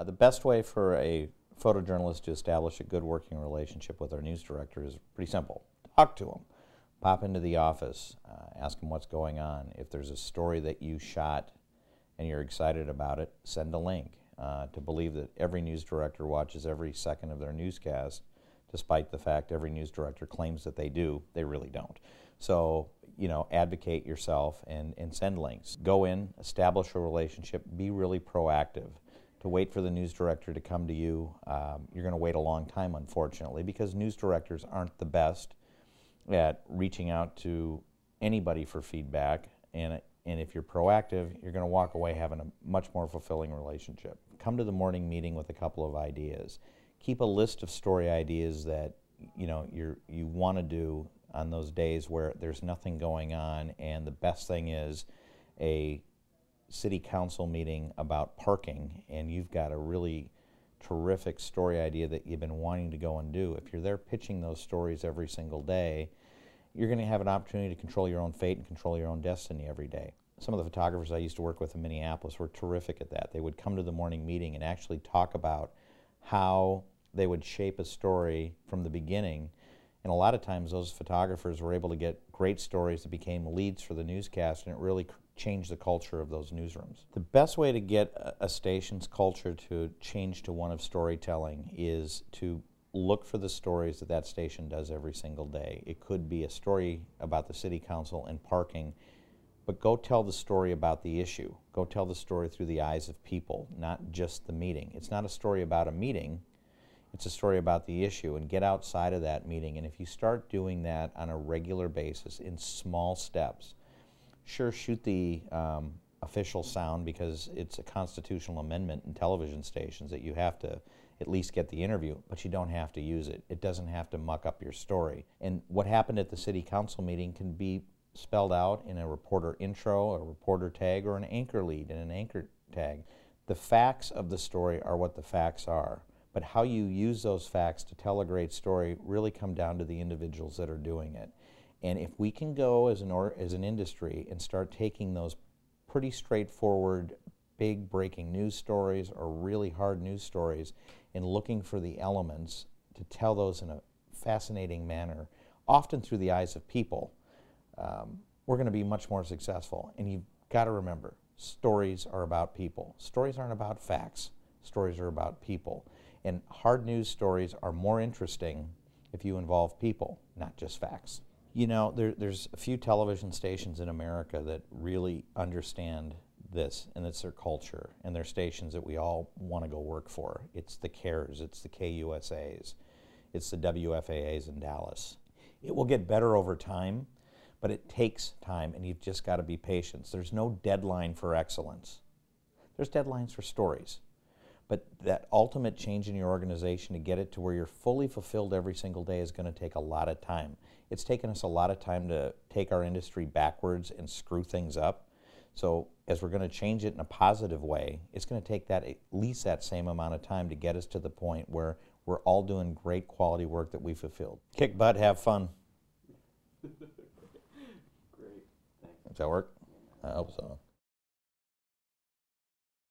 The best way for a photojournalist to establish a good working relationship with our news director is pretty simple. Talk to him. Pop into the office, ask him what's going on. If there's a story that you shot and you're excited about it, send a link. To believe that every news director watches every second of their newscast, despite the fact every news director claims that they do, they really don't. So, advocate yourself and send links. Go in, establish a relationship, be really proactive. To wait for the news director to come to you, you're going to wait a long time, unfortunately, because news directors aren't the best at reaching out to anybody for feedback, and if you're proactive, you're going to walk away having a much more fulfilling relationship. Come to the morning meeting with a couple of ideas. Keep a list of story ideas that you want to do on those days where there's nothing going on, and the best thing is a city council meeting about parking, and you've got a really terrific story idea that you've been wanting to go and do. If you're there pitching those stories every single day, you're going to have an opportunity to control your own fate and control your own destiny every day. Some of the photographers I used to work with in Minneapolis were terrific at that. They would come to the morning meeting and actually talk about how they would shape a story from the beginning. And a lot of times those photographers were able to get great stories that became leads for the newscast, and it really changed the culture of those newsrooms. The best way to get a station's culture to change to one of storytelling is to look for the stories that that station does every single day. It could be a story about the city council and parking, but go tell the story about the issue. Go tell the story through the eyes of people, not just the meeting. It's not a story about a meeting, it's a story about the issue, and get outside of that meeting. And if you start doing that on a regular basis in small steps, sure, shoot the official sound, because it's a constitutional amendment in television stations that you have to at least get the interview, but you don't have to use it. It doesn't have to muck up your story. And what happened at the city council meeting can be spelled out in a reporter intro, a reporter tag, or an anchor lead and an anchor tag. The facts of the story are what the facts are, but how you use those facts to tell a great story really come down to the individuals that are doing it. And if we can go as an industry and start taking those pretty straightforward, big breaking news stories or really hard news stories and looking for the elements to tell those in a fascinating manner, often through the eyes of people, we're going to be much more successful. And you've got to remember, stories are about people. Stories aren't about facts. Stories are about people. And hard news stories are more interesting if you involve people, not just facts. There's a few television stations in America that really understand this, and it's their culture, and they're stations that we all want to go work for. It's the CARES, it's the KUSAs, it's the WFAAs in Dallas. It will get better over time, but it takes time, and you've just got to be patient. There's no deadline for excellence. There's deadlines for stories. But that ultimate change in your organization to get it to where you're fully fulfilled every single day is going to take a lot of time. It's taken us a lot of time to take our industry backwards and screw things up. So as we're going to change it in a positive way, it's going to take that at least that same amount of time to get us to the point where we're all doing great quality work that we fulfilled. Kick butt, have fun. Great, thanks. Does that work? I hope so.